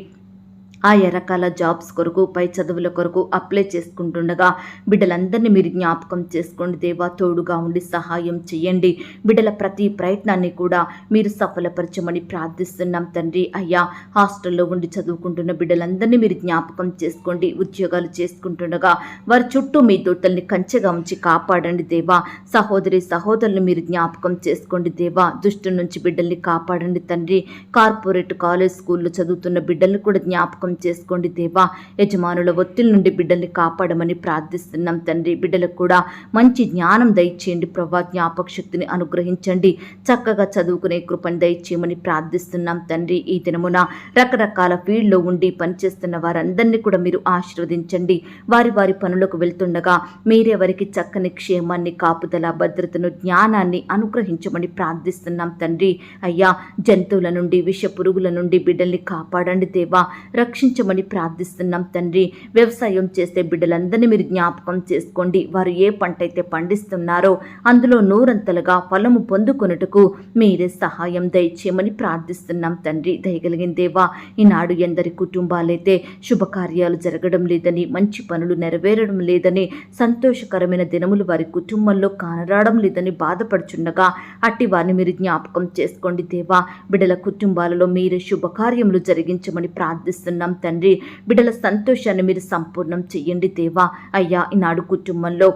ఆయా రకాల జాబ్స్ కొరకు, పై చదువుల కొరకు అప్లై చేసుకుంటుండగా బిడ్డలందరినీ మీరు జ్ఞాపకం చేసుకోండి దేవా. తోడుగా ఉండి సహాయం చేయండి. బిడ్డల ప్రతి ప్రయత్నాన్ని కూడా మీరు సఫలపరచమని ప్రార్థిస్తున్నాం తండ్రి. అయ్యా హాస్టల్లో ఉండి చదువుకుంటున్న బిడ్డలందరినీ మీరు జ్ఞాపకం చేసుకోండి. ఉద్యోగాలు చేసుకుంటుండగా వారి చుట్టూ మీ దూతల్ని కంచెగా ఉంచి కాపాడండి దేవా. సహోదరి సహోదరులు మీరు జ్ఞాపకం చేసుకోండి దేవా. దుష్టు నుంచి బిడ్డల్ని కాపాడండి తండ్రి. కార్పొరేట్ కాలేజ్ స్కూల్లో చదువుతున్న బిడ్డల్ని కూడా జ్ఞాపకం చేసుకోండి దేవా. యజమానుల ఒత్తిడి నుండి బిడ్డల్ని కాపాడమని ప్రార్థిస్తున్నాం తండ్రి. బిడ్డలకు కూడా మంచి జ్ఞానం దయచేయండి ప్రభా. జ్ఞాపక శక్తిని అనుగ్రహించండి. చక్కగా చదువుకునే కృపను దయచేయమని ప్రార్థిస్తున్నాం తండ్రి. ఈ దినమున రకరకాల ఫీల్డ్లో ఉండి పనిచేస్తున్న వారందరినీ కూడా మీరు ఆశీర్వదించండి. వారి వారి పనులకు వెళ్తుండగా మీరే వారికి చక్కని క్షేమాన్ని, కాపుదల, భద్రతను, జ్ఞానాన్ని అనుగ్రహించమని ప్రార్థిస్తున్నాం తండ్రి. అయ్యా జంతువుల నుండి, విష పురుగుల నుండి బిడ్డల్ని కాపాడండి దేవా. రక్షించమని ప్రార్థిస్తున్నాం తండ్రి. వ్యవసాయం చేసే బిడ్డలందరినీ మీరు జ్ఞాపకం చేసుకోండి. వారు ఏ పంట అయితే పండిస్తున్నారో అందులో నూరంతలుగా ఫలము పొందుకొనుటకు మీరే సహాయం దయచేయమని ప్రార్థిస్తున్నాం తండ్రి. దయగలిగిన దేవా ఈనాడు ఎందరి కుటుంబాలైతే శుభకార్యాలు జరగడం లేదని, మంచి పనులు నెరవేరడం లేదని, సంతోషకరమైన దినములు వారి కుటుంబంలో కానరావడం లేదని బాధపడుచుండగా అట్టి వారిని మీరు జ్ఞాపకం చేసుకోండి దేవా. బిడ్డల కుటుంబాలలో మీరే శుభకార్యములు జరిగించమని ప్రార్థిస్తున్నాం తండ్రి. బిడ్డల సంతోషాన్ని మీరు సంపూర్ణం చెయ్యండి దేవా. అయ్యా ఈనాడు కుటుంబంలో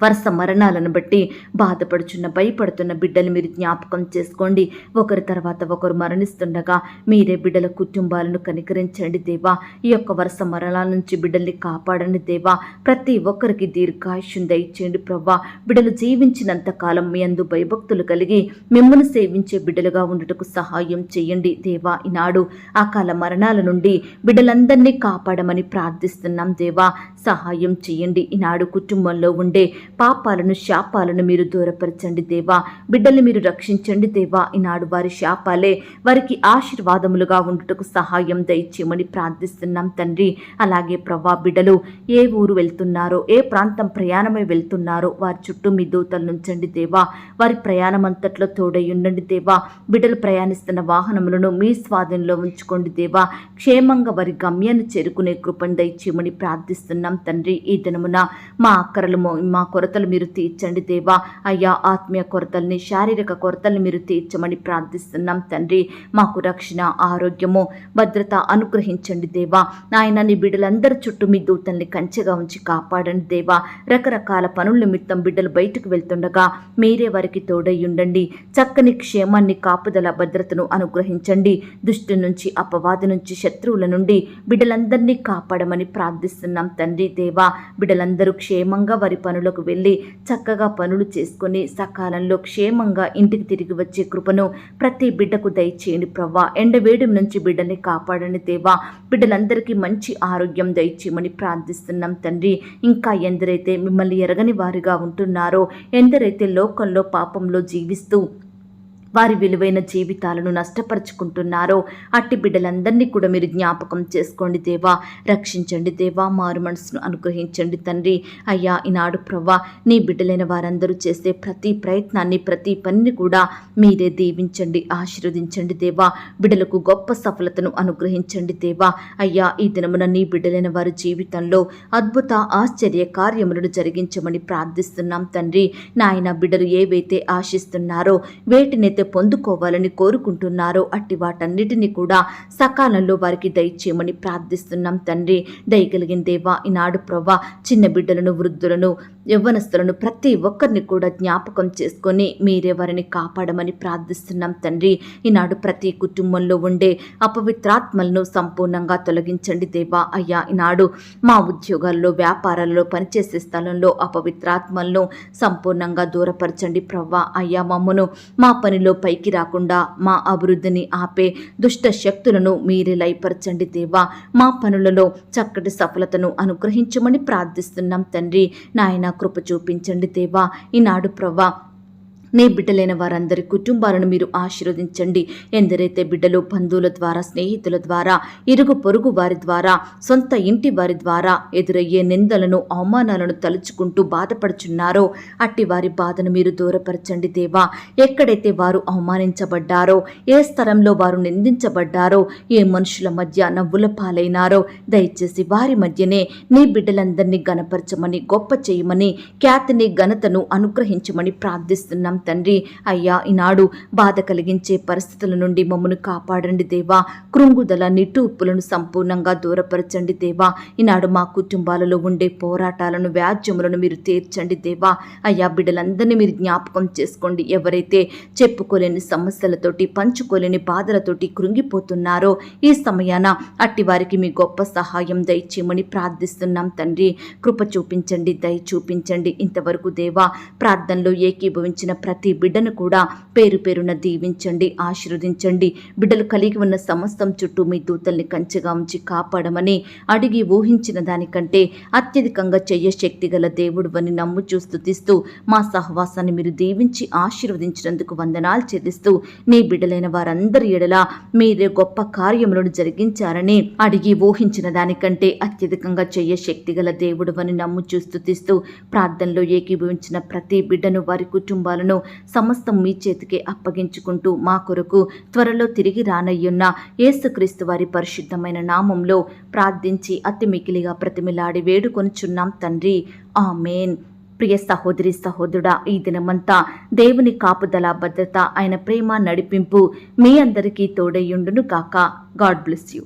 వరుస మరణాలను బట్టి బాధపడుచున్న, భయపడుతున్న బిడ్డలు మీరు జ్ఞాపకం చేసుకోండి. ఒకరి తర్వాత ఒకరు మరణిస్తుండగా మీరే బిడ్డల కుటుంబాలను కనికరించండి దేవా. ఈ యొక్క వరుస మరణాల నుంచి బిడ్డల్ని కాపాడండి దేవా. ప్రతి ఒక్కరికి దీర్ఘాయుష్యం దయచేయండి ప్రభా. బిడ్డలు జీవించినంత కాలం మీ అందు భయభక్తులు కలిగి మిమ్మల్ని సేవించే బిడ్డలుగా ఉండుటకు సహాయం చేయండి దేవా. ఈనాడు అకాల మరణాల నుండి బిడ్డలందరినీ కాపాడమని ప్రార్థిస్తున్నాం దేవా. సహాయం చేయండి. ఈనాడు కుటుంబంలో ఉండే పాపాలను, శాపాలను మీరు దూరపరచండి దేవా. బిడ్డల్ని మీరు రక్షించండి దేవా. ఈనాడు వారి శాపాలే వారికి ఆశీర్వాదములుగా ఉండుటకు సహాయం దయచేయమని ప్రార్థిస్తున్నాం తండ్రి. అలాగే ప్రభా బిడ్డలు ఏ ఊరు వెళ్తున్నారో, ఏ ప్రాంతం ప్రయాణమై వెళ్తున్నారో వారి చుట్టూ మీ దూతలు నుంచండి దేవా. వారి ప్రయాణం అంతట్లో తోడై ఉండండి దేవా. బిడ్డలు ప్రయాణిస్తున్న వాహనములను మీ స్వాధీనంలో ఉంచుకోండి దేవా. క్షేమంగా వారి గమ్యాన్ని చేరుకునే కృపను దయచేయమని ప్రార్థిస్తున్నాం తండ్రి. ఈ దినమున మా అక్కరలు, మా కొరతలు మీరు తీర్చండి దేవా. అయ్యా ఆత్మీయ కొరతల్ని, శారీరక కొరతల్ని మీరు తీర్చమని ప్రార్థిస్తున్నాం తండ్రి. మాకు రక్షణ, ఆరోగ్యము, భద్రత అనుగ్రహించండి దేవా. నాయన నీ బిడ్డలందరి చుట్టూ మీ దూతల్ని కంచెగా ఉంచి కాపాడండి దేవా. రకరకాల పనుల నిమిత్తం బిడ్డలు బయటకు వెళ్తుండగా మీరే వారికి తోడై ఉండండి. చక్కని క్షేమాన్ని, కాపుదల, భద్రతను అనుగ్రహించండి. దుష్టు నుంచి, అపవాది నుంచి, శత్రువుల నుండి బిడ్డలందరినీ కాపాడమని ప్రార్థిస్తున్నాం తండ్రి దేవా. బిడ్డలందరూ క్షేమంగా వారి పనులకు వెళ్ళి చక్కగా పనులు చేసుకుని సకాలంలో క్షేమంగా ఇంటికి తిరిగి వచ్చే కృపను ప్రతి బిడ్డకు దయచేయండి ప్రవ్వా. ఎండవేడి నుంచి బిడ్డని కాపాడండి దేవా. బిడ్డలందరికీ మంచి ఆరోగ్యం దయచేయమని ప్రార్థిస్తున్నాం తండ్రి. ఇంకా ఎందరైతే మిమ్మల్ని ఎరగని వారిగా ఉంటున్నారో, ఎందరైతే లోకంలో పాపంలో జీవిస్తూ వారి విలువైన జీవితాలను నష్టపరుచుకుంటున్నారో అట్టి బిడ్డలందరినీ కూడా మీరు జ్ఞాపకం చేసుకోండి దేవా. రక్షించండి దేవా. మారు మనసును అనుగ్రహించండి తండ్రి. అయ్యా ఈనాడు ప్రవ్వా నీ బిడ్డలైన వారందరూ చేసే ప్రతి ప్రయత్నాన్ని, ప్రతి పనిని కూడా మీరే దీవించండి, ఆశీర్వదించండి దేవా. బిడ్డలకు గొప్ప సఫలతను అనుగ్రహించండి దేవా. అయ్యా ఈ దినమున నీ బిడ్డలైన వారి జీవితంలో అద్భుత, ఆశ్చర్య కార్యములను జరిగించమని ప్రార్థిస్తున్నాం తండ్రి. నాయన బిడ్డలు ఏవైతే ఆశిస్తున్నారో, వేటినైతే పొందుకోవాలని కోరుకుంటున్నారో అట్టి వాటన్నిటిని కూడా సకాలంలో వారికి దయచేయమని ప్రార్థిస్తున్నాం తండ్రి. దయగలిగిన దేవా ఈనాడు ప్రవ్వా చిన్న బిడ్డలను, వృద్ధులను, యవ్వనస్తులను ప్రతి ఒక్కరిని కూడా జ్ఞాపకం చేసుకొని మీరే వారిని కాపాడమని ప్రార్థిస్తున్నాం తండ్రి. ఈనాడు ప్రతి కుటుంబంలో ఉండే అపవిత్రాత్మలను సంపూర్ణంగా తొలగించండి దేవా. అయ్యా ఈనాడు మా ఉద్యోగాల్లో, వ్యాపారాల్లో, పనిచేసే స్థలంలో అపవిత్రాత్మలను సంపూర్ణంగా దూరపరచండి ప్రవ్వా. అయ్యా మమ్మను మా పనిలో పైకి రాకుండా మా అభివృద్ధిని ఆపే దుష్ట శక్తులను మీరే లయపరచండి దేవా. మా పనులలో చక్కటి సఫలతను అనుగ్రహించమని ప్రార్థిస్తున్నాం తండ్రి. నాయన కృప చూపించండి దేవా. ఈనాడు ప్రవ్వా నీ బిడ్డలైన వారందరి కుటుంబాలను మీరు ఆశీర్వదించండి. ఎందరైతే బిడ్డలు బంధువుల ద్వారా, స్నేహితుల ద్వారా, ఇరుగు పొరుగు వారి ద్వారా, సొంత ఇంటి వారి ద్వారా ఎదురయ్యే నిందలను, అవమానాలను తలుచుకుంటూ బాధపడుచున్నారో అట్టి వారి బాధను మీరు దూరపరచండి దేవా. ఎక్కడైతే వారు అవమానించబడ్డారో, ఏ స్థలంలో వారు నిందించబడ్డారో, ఏ మనుషుల మధ్య నవ్వుల పాలైనారో దయచేసి వారి మధ్యనే నీ బిడ్డలందరినీ గణపరచమని, గొప్ప చేయమని, ఖ్యాతిని, ఘనతను అనుగ్రహించమని ప్రార్థిస్తున్నాం తండ్రి. అయ్యా, ఈనాడు బాధ కలిగించే పరిస్థితుల నుండి మమ్మను కాపాడండి దేవా. కృంగుదల, నిట్టూర్పులను సంపూర్ణంగా దూరపరచండి దేవా. ఈనాడు మా కుటుంబాలలో ఉండే పోరాటాలను, వ్యాజ్యములను మీరు తీర్చండి దేవా. అయ్యా, బిడ్డలందరినీ మీరు జ్ఞాపకం చేసుకోండి. ఎవరైతే చెప్పుకోలేని సమస్యలతోటి, పంచుకోలేని బాధలతోటి కృంగిపోతున్నారో ఈ సమయాన అట్టి వారికి మీ గొప్ప సహాయం దయచేయమని ప్రార్థిస్తున్నాం తండ్రి. కృప చూపించండి, దయ చూపించండి. ఇంతవరకు దేవా ప్రార్థనలో ఏకీభవించిన ప్రతి బిడ్డను కూడా పేరు పేరున దీవించండి, ఆశీర్వదించండి. బిడ్డలు కలిగి ఉన్న సమస్తం చుట్టూ మీ దూతల్ని కంచెగా ఉంచి కాపాడమని, అడిగి ఊహించిన దానికంటే అత్యధికంగా శక్తి గల దేవుడు అని నమ్ముచూ స్తుతిస్తూ మా సహవాసాన్ని మీరు దీవించి ఆశీర్వదించినందుకు వందనాలు చెల్లిస్తూ నీ బిడ్డలైన వారందరి ఎడల మీరే గొప్ప కార్యములను జరిగించారని, అడిగి ఊహించిన దానికంటే అత్యధికంగా శక్తి గల దేవుడు అని నమ్ముచూ స్తుతిస్తూ ప్రార్థనలో ఏకీభవించిన ప్రతి బిడ్డను, వారి కుటుంబాలను సమస్తం మీ చేతికి అప్పగించుకుంటూ మా కొరకు త్వరలో తిరిగి రానయ్యున్న యేసుక్రీస్తు వారి పరిశుద్ధమైన నామంలో ప్రార్థించి అతి మికిలిగా ప్రతిమిలాడి వేడుకొనుచున్నాం తండ్రి. ఆమేన్. ప్రియ సహోదరి, సహోదరుడా, ఈ దినమంతా దేవుని కాపుదల, భద్రత, ఆయన ప్రేమ, నడిపింపు మీ అందరికీ తోడయ్యుండును కాక. God bless you.